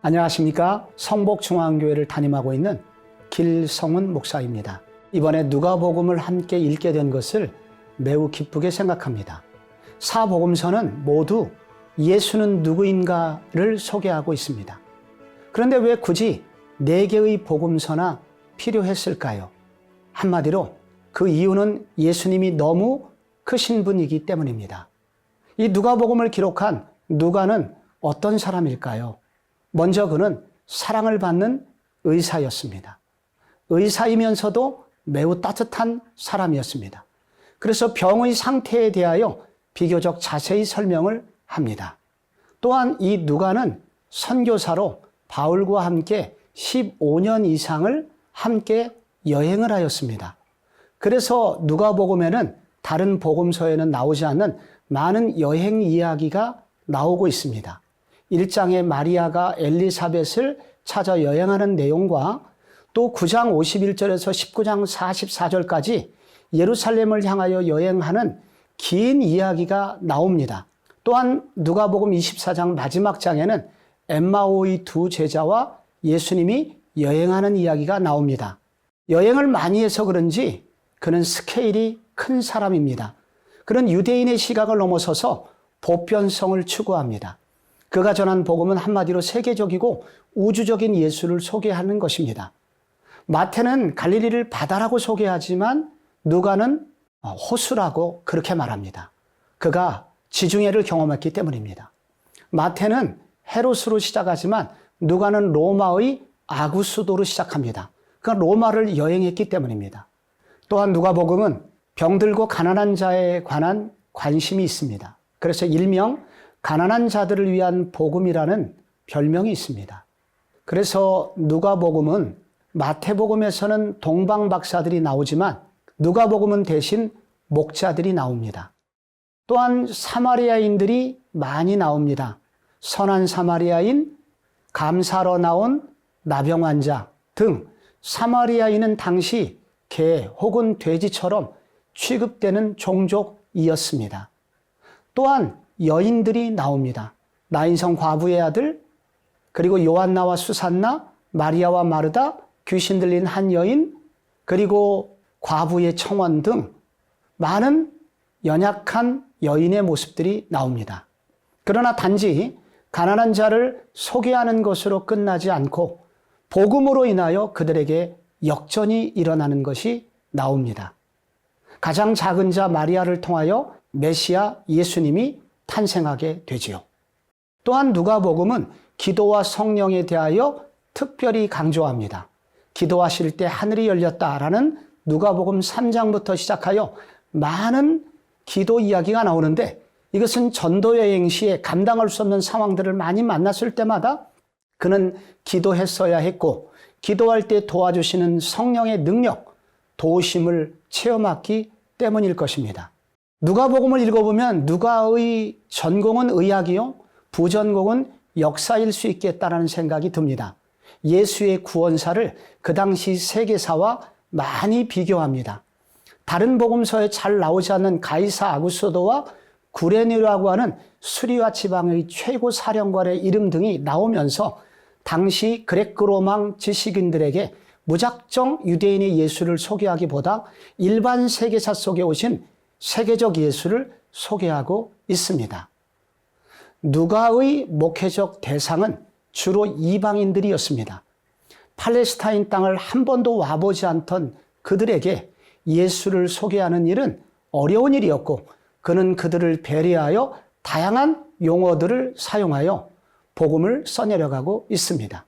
안녕하십니까? 성복중앙교회를 담임하고 있는 길성훈 목사입니다. 이번에 누가복음을 함께 읽게 된 것을 매우 기쁘게 생각합니다. 사복음서는 모두 예수는 누구인가를 소개하고 있습니다. 그런데 왜 굳이 4개의 복음서나 필요했을까요? 한마디로 그 이유는 예수님이 너무 크신 분이기 때문입니다. 이 누가복음을 기록한 누가는 어떤 사람일까요? 먼저 그는 사랑을 받는 의사였습니다. 의사이면서도 매우 따뜻한 사람이었습니다. 그래서 병의 상태에 대하여 비교적 자세히 설명을 합니다. 또한 이 누가는 선교사로 바울과 함께 15년 이상을 함께 여행을 하였습니다. 그래서 누가복음에는 다른 복음서에는 나오지 않는 많은 여행 이야기가 나오고 있습니다. 1장에 마리아가 엘리사벳을 찾아 여행하는 내용과 또 9장 51절에서 19장 44절까지 예루살렘을 향하여 여행하는 긴 이야기가 나옵니다. 또한 누가복음 24장 마지막 장에는 엠마오의 2 제자와 예수님이 여행하는 이야기가 나옵니다. 여행을 많이 해서 그런지 그는 스케일이 큰 사람입니다. 그는 유대인의 시각을 넘어서서 보편성을 추구합니다. 그가 전한 복음은 한마디로 세계적이고 우주적인 예수를 소개하는 것입니다. 마태는 갈릴리를 바다라고 소개하지만 누가는 호수라고 그렇게 말합니다. 그가 지중해를 경험했기 때문입니다. 마태는 헤롯으로 시작하지만 누가는 로마의 아구스도로 시작합니다. 그가 로마를 여행했기 때문입니다. 또한 누가복음은 병들고 가난한 자에 관한 관심이 있습니다. 그래서 일명 가난한 자들을 위한 복음이라는 별명이 있습니다. 그래서 누가복음은 마태복음에서는 동방박사들이 나오지만 누가복음은 대신 목자들이 나옵니다. 또한 사마리아인들이 많이 나옵니다. 선한 사마리아인, 감사로 나온 나병 환자 등 사마리아인은 당시 개 혹은 돼지처럼 취급되는 종족이었습니다. 또한 여인들이 나옵니다. 나인성 과부의 아들, 그리고 요한나와 수산나, 마리아와 마르다, 귀신 들린 한 여인, 그리고 과부의 청원 등 많은 연약한 여인의 모습들이 나옵니다. 그러나 단지 가난한 자를 소개하는 것으로 끝나지 않고 복음으로 인하여 그들에게 역전이 일어나는 것이 나옵니다. 가장 작은 자 마리아를 통하여 메시아 예수님이 탄생하게 되지요. 또한 누가복음은 기도와 성령에 대하여 특별히 강조합니다. 기도하실 때 하늘이 열렸다라는 누가복음 3장부터 시작하여 많은 기도 이야기가 나오는데 이것은 전도 여행 시에 감당할 수 없는 상황들을 많이 만났을 때마다 그는 기도했어야 했고 기도할 때 도와주시는 성령의 능력, 도우심을 체험했기 때문일 것입니다. 누가복음을 읽어보면 누가의 전공은 의학이요, 부전공은 역사일 수 있겠다라는 생각이 듭니다. 예수의 구원사를 그 당시 세계사와 많이 비교합니다. 다른 복음서에 잘 나오지 않는 가이사 아구스도와 구레네라고 하는 수리아 지방의 최고 사령관의 이름 등이 나오면서 당시 그레코로망 지식인들에게 무작정 유대인의 예수를 소개하기보다 일반 세계사 속에 오신 세계적 예수를 소개하고 있습니다. 누가의 목회적 대상은 주로 이방인들이었습니다. 팔레스타인 땅을 한 번도 와보지 않던 그들에게 예수를 소개하는 일은 어려운 일이었고 그는 그들을 배려하여 다양한 용어들을 사용하여 복음을 써내려가고 있습니다.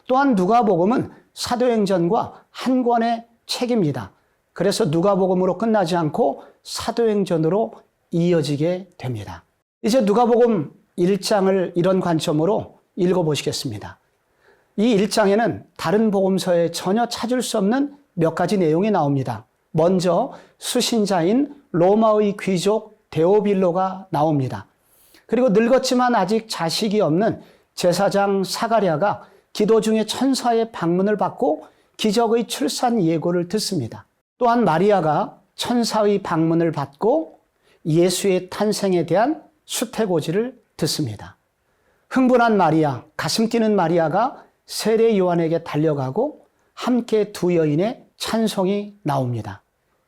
또한 누가복음은 사도행전과 한 권의 책입니다. 그래서 누가복음으로 끝나지 않고 사도행전으로 이어지게 됩니다. 이제 누가복음 1장을 이런 관점으로 읽어보시겠습니다. 이 1장에는 다른 복음서에 전혀 찾을 수 없는 몇 가지 내용이 나옵니다. 먼저 수신자인 로마의 귀족 데오빌로가 나옵니다. 그리고 늙었지만 아직 자식이 없는 제사장 사가랴가 기도 중에 천사의 방문을 받고 기적의 출산 예고를 듣습니다. 또한 마리아가 천사의 방문을 받고 예수의 탄생에 대한 수태고지를 듣습니다. 흥분한 마리아, 가슴 뛰는 마리아가 세례 요한에게 달려가고 함께 두 여인의 찬송이 나옵니다.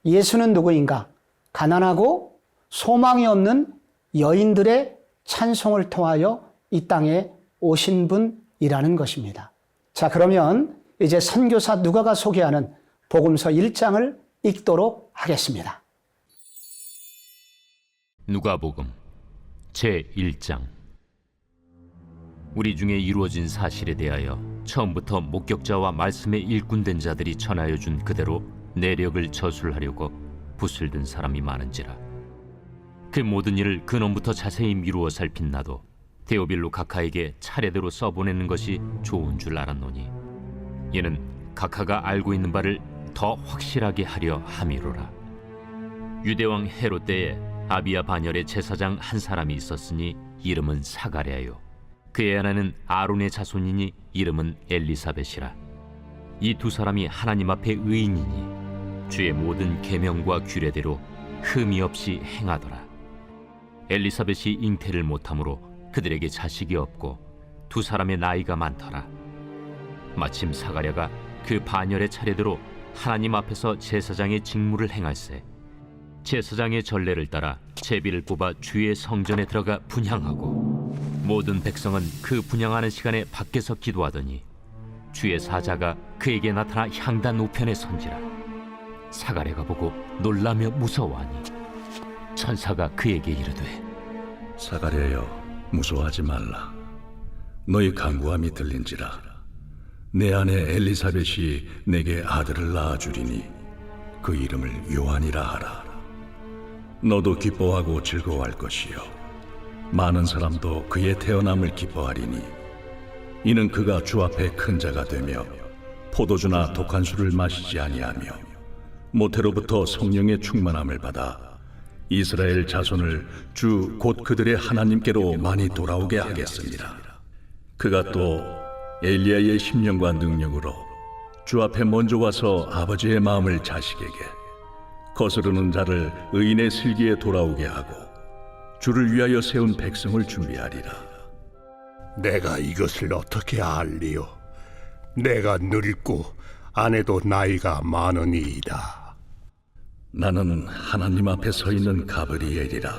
예수는 누구인가? 가난하고 소망이 없는 여인들의 찬송을 통하여 이 땅에 오신 분이라는 것입니다. 자, 그러면 이제 선교사 누가가 소개하는 복음서 1장을 읽도록 하겠습니다. 누가복음 제1장. 우리 중에 이루어진 사실에 대하여 처음부터 목격자와 말씀에 일꾼된 자들이 전하여 준 그대로 내력을 저술하려고 붓을 든 사람이 많은지라. 그 모든 일을 근원부터 자세히 미루어 살핀 나도 데오빌로 각하에게 차례대로 써보내는 것이 좋은 줄 알았노니, 이는 각하가 알고 있는 바를 더 확실하게 하려 함이로라. 유대왕 헤롯 때에 아비야 반열의 제사장 한 사람이 있었으니 이름은 사가랴요. 그의 아내는 아론의 자손이니 이름은 엘리사벳이라. 이 두 사람이 하나님 앞에 의인이니 주의 모든 계명과 규례대로 흠이 없이 행하더라. 엘리사벳이 잉태를 못하므로 그들에게 자식이 없고 두 사람의 나이가 많더라. 마침 사가랴가 그 반열의 차례대로 하나님 앞에서 제사장의 직무를 행할세 제사장의 전례를 따라 제비를 뽑아 주의 성전에 들어가 분향하고, 모든 백성은 그 분향하는 시간에 밖에서 기도하더니 주의 사자가 그에게 나타나 향단 우편에 선지라. 사가랴가 보고 놀라며 무서워하니 천사가 그에게 이르되, 사가랴여, 무서워하지 말라. 너희 간구함이 들린지라. 내 아내 엘리사벳이 내게 아들을 낳아주리니 그 이름을 요한이라 하라. 너도 기뻐하고 즐거워할 것이요, 많은 사람도 그의 태어남을 기뻐하리니, 이는 그가 주 앞에 큰 자가 되며 포도주나 독한 술을 마시지 아니하며 모태로부터 성령의 충만함을 받아 이스라엘 자손을 주 곧 그들의 하나님께로 많이 돌아오게 하겠습니다. 그가 또 엘리야의 심령과 능력으로 주 앞에 먼저 와서 아버지의 마음을 자식에게, 거스르는 자를 의인의 슬기에 돌아오게 하고 주를 위하여 세운 백성을 준비하리라. 내가 이것을 어떻게 알리요? 내가 늙고 아내도 나이가 많으니이다. 나는 하나님 앞에 서 있는 가브리엘이라.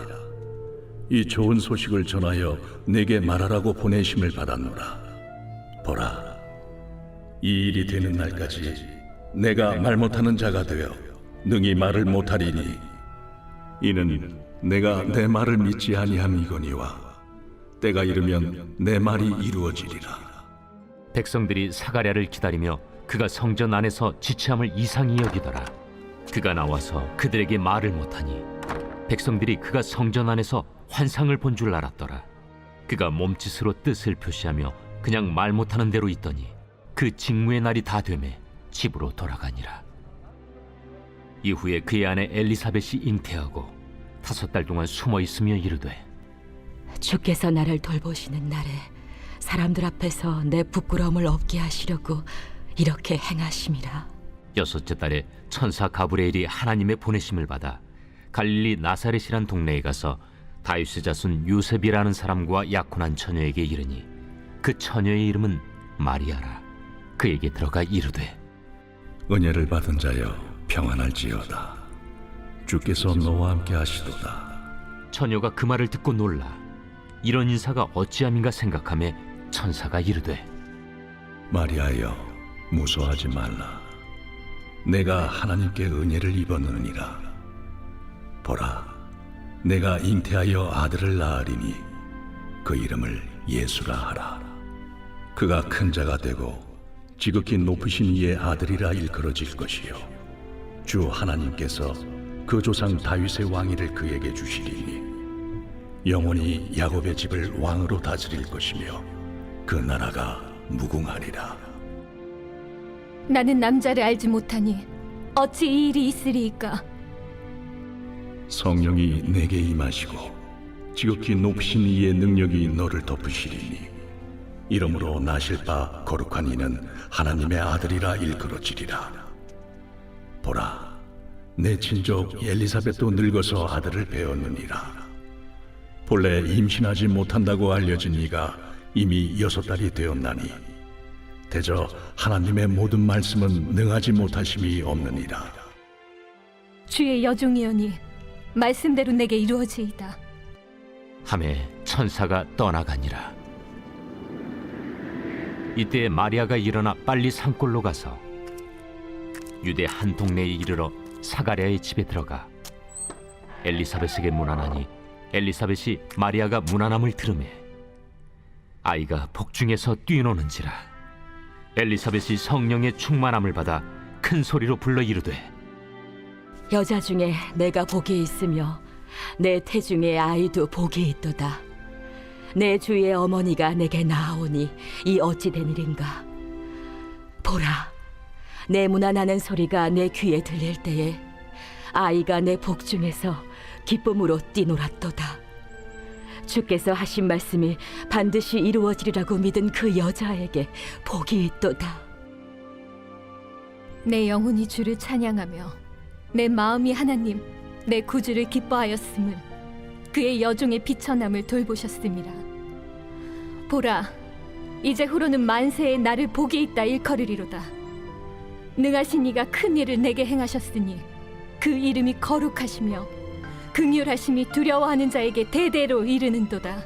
이 좋은 소식을 전하여 내게 말하라고 보내심을 받았노라. 보라, 이 일이 되는 날까지 내가 말 못하는 자가 되어 능히 말을 못하리니, 이는 내가 내 말을 믿지 아니함이거니와 때가 이르면 내 말이 이루어지리라. 백성들이 사가랴를 기다리며 그가 성전 안에서 지체함을 이상히 여기더라. 그가 나와서 그들에게 말을 못하니 백성들이 그가 성전 안에서 환상을 본 줄 알았더라. 그가 몸짓으로 뜻을 표시하며 그냥 말 못하는 대로 있더니 그 직무의 날이 다 되매 집으로 돌아가니라. 이후에 그의 아내 엘리사벳이 잉태하고 5달 동안 숨어 있으며 이르되, 주께서 나를 돌보시는 날에 사람들 앞에서 내 부끄러움을 없게 하시려고 이렇게 행하심이라. 6째 달에 천사 가브리엘이 하나님의 보내심을 받아 갈릴리 나사렛이란 동네에 가서 다윗의 자손 요셉이라는 사람과 약혼한 처녀에게 이르니, 그 처녀의 이름은 마리아라. 그에게 들어가 이르되, 은혜를 받은 자여, 평안할지어다. 주께서 너와 함께 하시도다. 처녀가 그 말을 듣고 놀라 이런 인사가 어찌함인가 생각하며 천사가 이르되, 마리아여, 무서워하지 말라. 내가 하나님께 은혜를 입었느니라. 보라, 내가 잉태하여 아들을 낳으리니 그 이름을 예수라 하라. 그가 큰 자가 되고 지극히 높으신 이의 아들이라 일컬어질 것이요, 주 하나님께서 그 조상 다윗의 왕위를 그에게 주시리니 영원히 야곱의 집을 왕으로 다스릴 것이며 그 나라가 무궁하리라. 나는 남자를 알지 못하니 어찌 이 일이 있으리이까? 성령이 내게 임하시고 지극히 높으신 이의 능력이 너를 덮으시리니 이러므로 나실 바 거룩한 이는 하나님의 아들이라 일컬어지리라. 보라, 내 친족 엘리사벳도 늙어서 아들을 배웠느니라. 본래 임신하지 못한다고 알려진 이가 이미 6달이 되었나니 대저 하나님의 모든 말씀은 능하지 못하심이 없느니라. 주의 여종이오니 말씀대로 내게 이루어지이다. 하매 천사가 떠나가니라. 이때 마리아가 일어나 빨리 산골로 가서 유대 한 동네에 이르러 사가랴의 집에 들어가 엘리사벳에게 문안하니 엘리사벳이 마리아가 문안함을 들으매 아이가 복중에서 뛰노는지라. 엘리사벳이 성령의 충만함을 받아 큰 소리로 불러 이르되 여자 중에 내가 복이 있으며 내 태중에 아이도 복이 있도다. 내 주의 어머니가 내게 나아오니 이 어찌 된 일인가. 보라, 내 문안하는 소리가 내 귀에 들릴 때에 아이가 내 복중에서 기쁨으로 뛰놀았도다. 주께서 하신 말씀이 반드시 이루어지리라고 믿은 그 여자에게 복이 있도다. 내 영혼이 주를 찬양하며 내 마음이 하나님 내 구주를 기뻐하였음을 그의 여종의 비천함을 돌보셨음이라. 보라, 이제 후로는 만세에 나를 복이 있다 일컬으리로다. 능하신 이가 큰 일을 내게 행하셨으니 그 이름이 거룩하시며 긍휼하심이 두려워하는 자에게 대대로 이르는도다.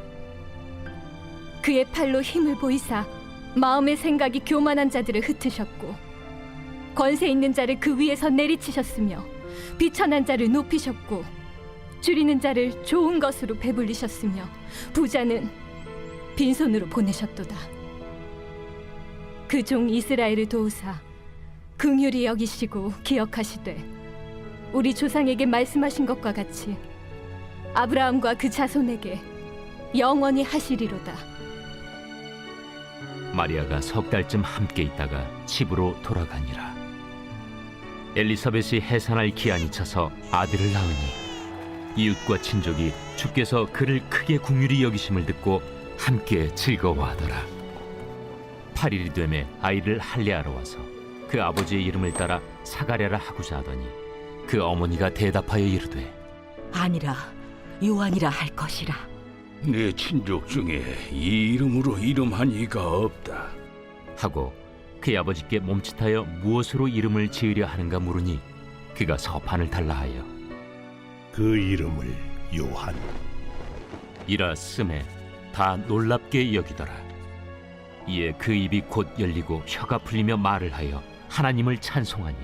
그의 팔로 힘을 보이사 마음의 생각이 교만한 자들을 흩으셨고 권세 있는 자를 그 위에서 내리치셨으며 비천한 자를 높이셨고 줄이는 자를 좋은 것으로 배불리셨으며 부자는 빈손으로 보내셨도다. 그 종 이스라엘을 도우사 긍휼히 여기시고 기억하시되 우리 조상에게 말씀하신 것과 같이 아브라함과 그 자손에게 영원히 하시리로다. 마리아가 3달쯤 함께 있다가 집으로 돌아가니라. 엘리사벳이 해산할 기한이 차서 아들을 낳으니 이웃과 친족이 주께서 그를 크게 긍휼히 여기심을 듣고 함께 즐거워하더라. 8일이 되매 아이를 할례하러 와서 그 아버지의 이름을 따라 사가랴라 하고자 하더니 그 어머니가 대답하여 이르되 아니라 요한이라 할 것이라. 내 친족 중에 이 이름으로 이름한 이가 없다. 하고 그의 아버지께 몸짓하여 무엇으로 이름을 지으려 하는가 물으니 그가 서판을 달라 하여 그 이름을 요한. 이라 쓰매 다 놀랍게 여기더라. 이에 그 입이 곧 열리고 혀가 풀리며 말을 하여 하나님을 찬송하니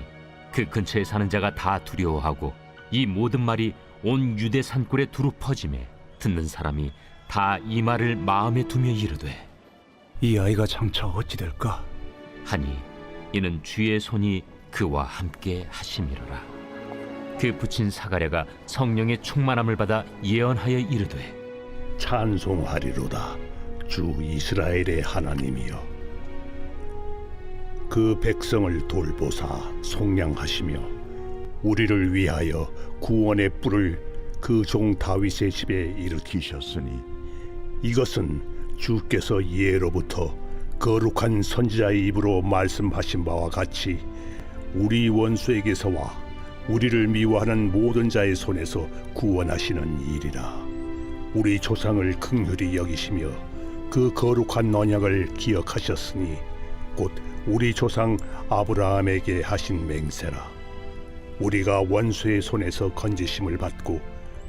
그 근처에 사는 자가 다 두려워하고 이 모든 말이 온 유대 산골에 두루 퍼지매 듣는 사람이 다 이 말을 마음에 두며 이르되 이 아이가 장차 어찌 될까? 하니 이는 주의 손이 그와 함께 하심이로라. 그 부친 사가랴가 성령의 충만함을 받아 예언하여 이르되 찬송하리로다. 주 이스라엘의 하나님이여, 그 백성을 돌보사 속량하시며 우리를 위하여 구원의 뿔을 그 종 다윗의 집에 일으키셨으니 이것은 주께서 예로부터 거룩한 선지자의 입으로 말씀하신 바와 같이 우리 원수에게서와 우리를 미워하는 모든 자의 손에서 구원하시는 일이라. 우리 조상을 긍휼히 여기시며 그 거룩한 언약을 기억하셨으니 곧 우리 조상 아브라함에게 하신 맹세라. 우리가 원수의 손에서 건지심을 받고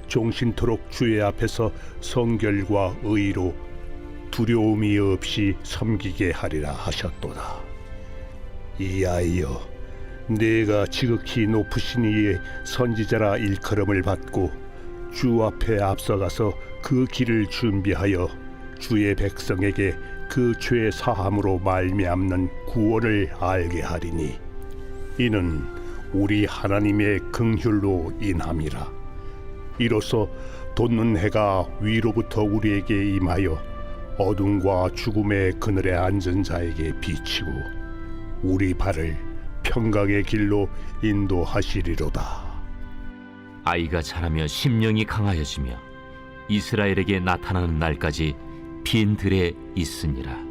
종신토록 주의 앞에서 성결과 의로 두려움이 없이 섬기게 하리라 하셨도다. 이아이여, 내가 지극히 높으신 이의 선지자라 일컬음을 받고 주 앞에 앞서가서 그 길을 준비하여 주의 백성에게 그 죄 사함으로 말미암는 구원을 알게 하리니 이는 우리 하나님의 긍휼로 인함이라. 이로써 돋는 해가 위로부터 우리에게 임하여 어둠과 죽음의 그늘에 앉은 자에게 비치고 우리 발을 평강의 길로 인도하시리로다. 아이가 자라며 심령이 강하여지며 이스라엘에게 나타나는 날까지 빈 들에 있으니라.